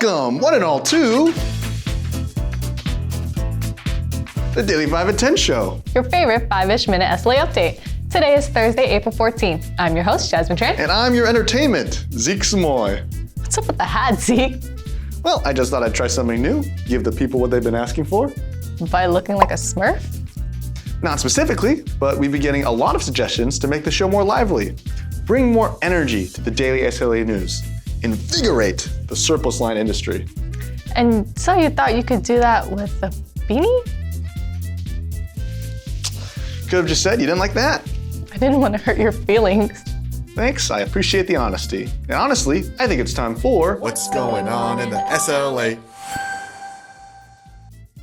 Welcome, one and all, to the Daily 5 at 10 Show. Your favorite 5-ish minute SLA update. Today is Thursday, April 14th. I'm your host, Jasmine Tran. And I'm your entertainment, Zeke Samoy. What's up with the hat, Zeke? Well, I just thought I'd try something new, give the people what they've been asking for. By looking like a Smurf? Not specifically, but we've been getting a lot of suggestions to make the show more lively, bring more energy to the daily SLA news, invigorate the surplus line industry. And so you thought you could do that with a beanie? Could have just said you didn't like that. I didn't want to hurt your feelings. Thanks, I appreciate the honesty. And honestly, I think it's time for What's going on in the SLA?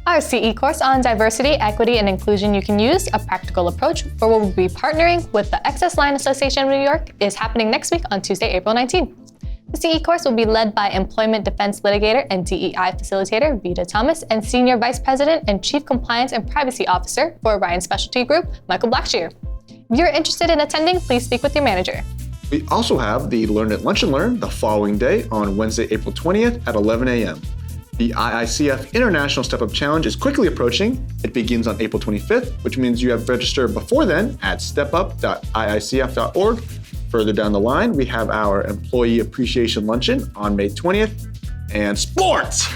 Our CE course on diversity, equity, and inclusion you can use, a practical approach, where we'll be partnering with the Excess Line Association of New York, is happening next week on Tuesday, April 19th. The CE course will be led by Employment Defense Litigator and DEI Facilitator Vita Thomas and Senior Vice President and Chief Compliance and Privacy Officer for Ryan Specialty Group, Michael Blackshear. If you're interested in attending, please speak with your manager. We also have the Learn at Lunch and Learn the following day on Wednesday, April 20th at 11 a.m. The IICF International Step Up Challenge is quickly approaching. It begins on April 25th, which means you have registered before then at stepup.iicf.org. Further down the line, we have our Employee Appreciation Luncheon on May 20th. And sports!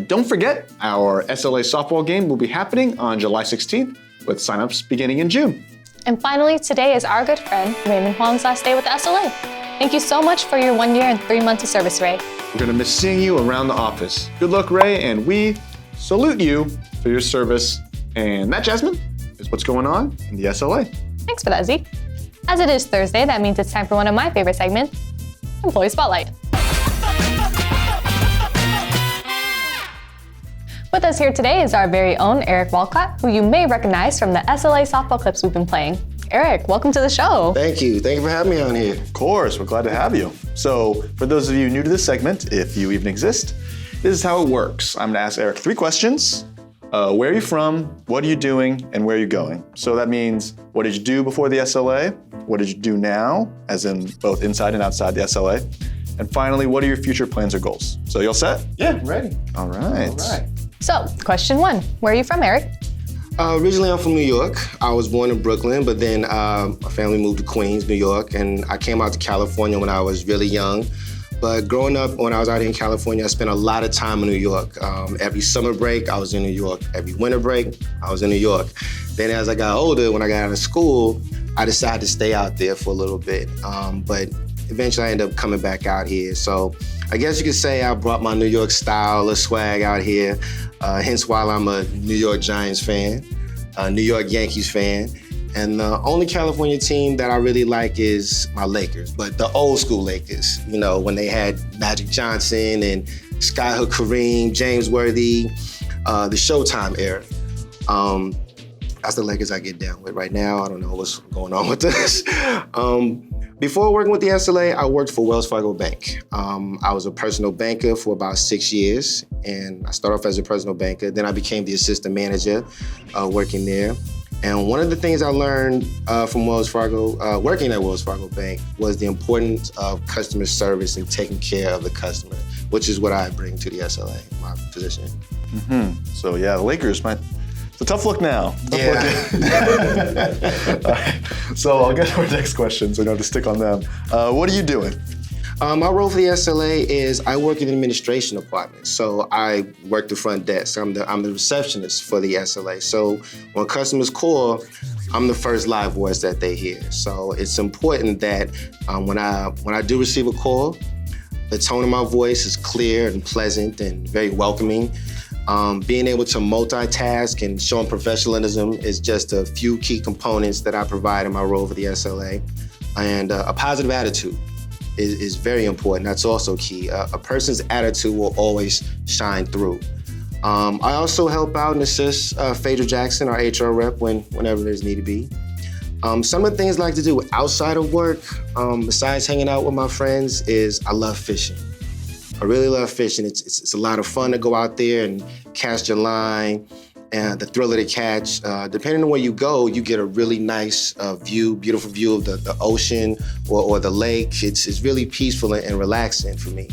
Don't forget, our SLA softball game will be happening on July 16th with signups beginning in June. And finally, today is our good friend Raymond Huang's last day with the SLA. Thank you so much for your 1 year and 3 months of service, Ray. We're gonna miss seeing you around the office. Good luck, Ray, and we salute you for your service. And that, Jasmine, is what's going on in the SLA. Thanks for that, Zeke. As it is Thursday, that means it's time for one of my favorite segments, Employee Spotlight. With us here today is our very own Eric Walcott, who you may recognize from the SLA softball clips we've been playing. Eric, welcome to the show. Thank you. Thank you for having me on here. Of course, we're glad to have you. So, for those of you new to this segment, if you even exist, this is how it works. I'm gonna ask Eric 3 questions. Where are you from? What are you doing? And where are you going? So that means, what did you do before the SLA? What did you do now, as in both inside and outside the SLA? And finally, what are your future plans or goals? So you all set? Yeah, ready. All right. All right. So, question 1, where are you from, Eric? Originally, I'm from New York. I was born in Brooklyn, but then my family moved to Queens, New York, and I came out to California when I was really young. But growing up, when I was out here in California, I spent a lot of time in New York. Every summer break, I was in New York. Every winter break, I was in New York. Then as I got older, when I got out of school, I decided to stay out there for a little bit. But eventually I ended up coming back out here. So I guess you could say I brought my New York style or swag out here. Hence why I'm a New York Giants fan, a New York Yankees fan. And the only California team that I really like is my Lakers, but the old school Lakers, you know, when they had Magic Johnson and Skyhook Kareem, James Worthy, the Showtime era. That's the Lakers I get down with right now. I don't know what's going on with this. Before working with the SLA, I worked for Wells Fargo Bank. I was a personal banker for about 6 years, and I started off as a personal banker. Then I became the assistant manager working there. And one of the things I learned from Wells Fargo, working at Wells Fargo Bank, was the importance of customer service and taking care of the customer, which is what I bring to the SLA, my position. Mm-hmm. So yeah, the Lakers might. It's a tough look now. Yeah. All right. So I'll get to our next question, so to stick on them. What are you doing? My role for the SLA is I work in the administration department. So I work the front desk. I'm the receptionist for the SLA. So when customers call, I'm the first live voice that they hear. So it's important that when I do receive a call, the tone of my voice is clear and pleasant and very welcoming. Being able to multitask and showing professionalism is just a few key components that I provide in my role for the SLA. And a positive attitude is very important. That's also key. A person's attitude will always shine through. I also help out and assist Phaedra Jackson, our HR rep, whenever there's need to be. Some of the things I like to do outside of work, besides hanging out with my friends, is I love fishing. I really love fishing. It's a lot of fun to go out there and cast your line and the thrill of the catch. Depending on where you go, you get a really nice beautiful view of the ocean or the lake. It's really peaceful and relaxing for me.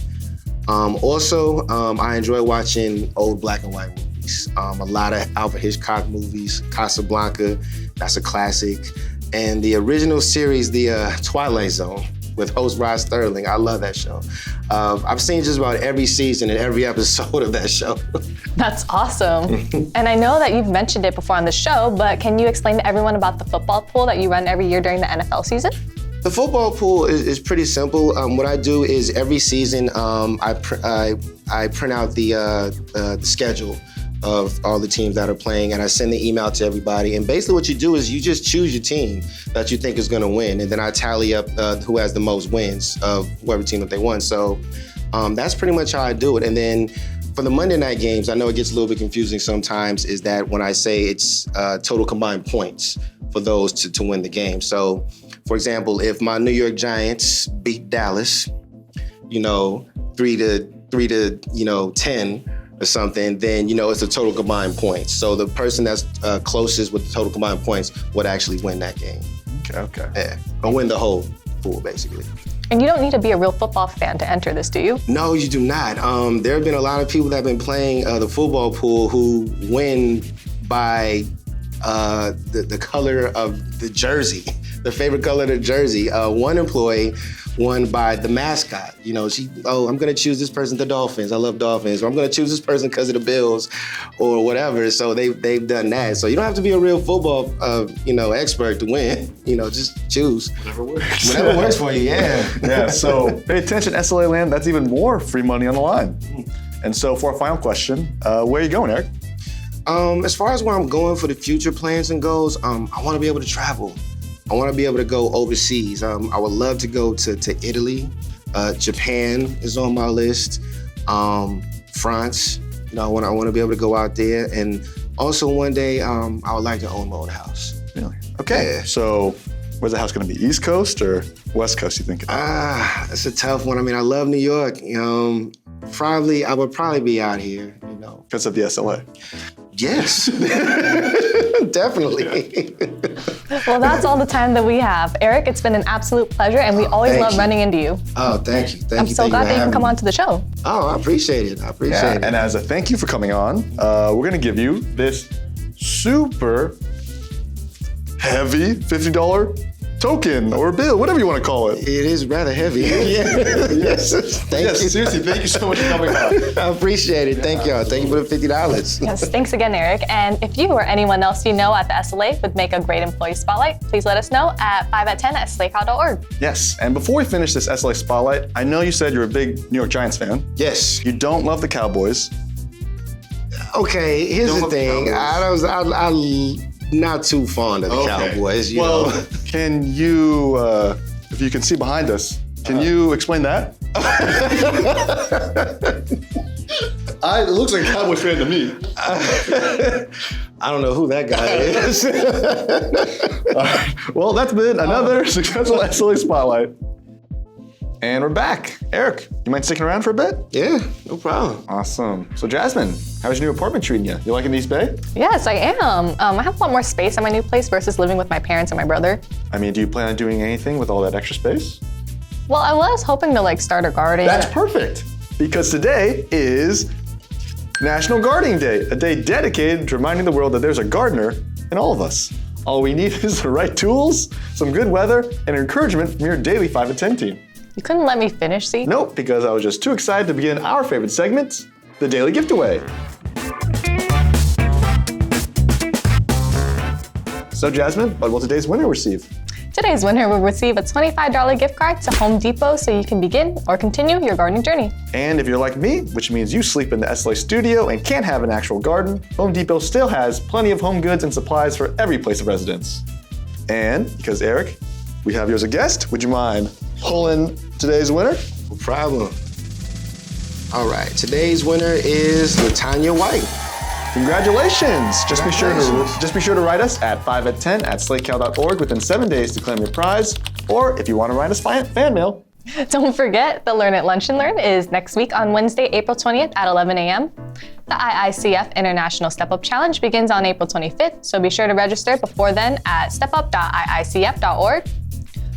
Also, I enjoy watching old black and white movies. A lot of Alfred Hitchcock movies, Casablanca, that's a classic. And the original series, the Twilight Zone, with host Rod Sterling. I love that show. I've seen just about every season and every episode of that show. That's awesome. And I know that you've mentioned it before on the show, but can you explain to everyone about the football pool that you run every year during the NFL season? The football pool is pretty simple. What I do is every season I print out the schedule of all the teams that are playing, and I send the email to everybody. And basically what you do is you just choose your team that you think is gonna win, and then I tally up who has the most wins of whoever team that they won. So that's pretty much how I do it. And then for the Monday night games, I know it gets a little bit confusing sometimes, is that when I say it's total combined points for those to win the game. So, for example, if my New York Giants beat Dallas, 3 to 10, or something, then it's a total combined points. So the person that's closest with the total combined points would actually win that game. Okay. Yeah, or win the whole pool, basically. And you don't need to be a real football fan to enter this, do you? No, you do not. There have been a lot of people that have been playing the football pool who win by the color of the jersey, the favorite color of the jersey. One employee won by the mascot. I'm gonna choose this person, the Dolphins. I love Dolphins. Or I'm gonna choose this person because of the Bills or whatever. So they've done that. So you don't have to be a real football expert to win. Just choose. Whatever works. Whatever works for you, yeah. Yeah, so pay attention, SLA land, that's even more free money on the line. And so for our final question, where are you going, Eric? As far as where I'm going for the future plans and goals, I wanna be able to travel. I want to be able to go overseas. I would love to go to Italy. Japan is on my list. France. I want to be able to go out there. And also one day, I would like to own my own house. Really? Okay. Yeah. So where's the house going to be? East Coast or West Coast, you think? That's a tough one. I mean, I love New York. I would probably be out here, Because of the SLA. Yes, definitely. Well, that's all the time that we have. Eric, it's been an absolute pleasure, and we always love running into you. Oh, thank you. I'm so glad that you can come on to the show. Oh, I appreciate it. And as a thank you for coming on, we're going to give you this super heavy $50 token or bill, whatever you want to call it. It is rather heavy. Yes. Thank you. Seriously, thank you so much for coming on. I appreciate it. Thank y'all. Thank you for the $50. Yes, thanks again, Eric. And if you or anyone else you know at the SLA would make a great employee spotlight, please let us know at 5at10@slacow.org. Yes, and before we finish this SLA spotlight, I know you said you're a big New York Giants fan. Yes. You don't love the Cowboys. Okay, here's the thing. I'm not too fond of the Cowboys. Can you, if you can see behind us, can you explain that? It looks like a Cowboys fan to me. I don't know who that guy is. Well, that's been another successful SLA Spotlight. And we're back. Eric, you mind sticking around for a bit? Yeah, no problem. Awesome. So Jasmine, how's your new apartment treating you? You liking East Bay? Yes, I am. I have a lot more space in my new place versus living with my parents and my brother. I mean, do you plan on doing anything with all that extra space? Well, I was hoping to start a garden. That's perfect, because today is National Gardening Day, a day dedicated to reminding the world that there's a gardener in all of us. All we need is the right tools, some good weather, and encouragement from your daily 5 at 10 team. You couldn't let me finish, see? Nope, because I was just too excited to begin our favorite segment, the Daily Gift Away. So Jasmine, what will today's winner receive? Today's winner will receive a $25 gift card to Home Depot so you can begin or continue your gardening journey. And if you're like me, which means you sleep in the SLA studio and can't have an actual garden, Home Depot still has plenty of home goods and supplies for every place of residence. And because Eric, we have you as a guest, would you mind pulling today's winner? No problem. All right, today's winner is Latanya White. Congratulations! Just be sure to write us at 5at10@slakecal.org within 7 days to claim your prize. Or if you want to write us fan mail, Don't forget, the Learn at Lunch and Learn is next week on Wednesday, April 20th at 11 a.m. The IICF International Step Up Challenge begins on April 25th, so be sure to register before then at stepup.iicf.org.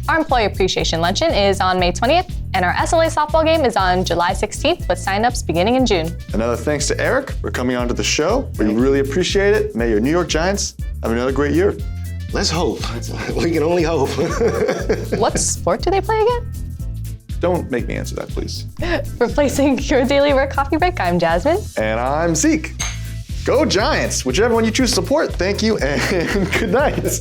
Our Employee Appreciation Luncheon is on May 20th, and our SLA softball game is on July 16th with signups beginning in June. Another thanks to Eric for coming on to the show. We really appreciate it. May your New York Giants have another great year. Let's hope. We can only hope. What sport do they play again? Don't make me answer that, please. Replacing your daily work coffee break, I'm Jasmine. And I'm Zeke. Go Giants! Whichever one you choose to support, thank you and good night.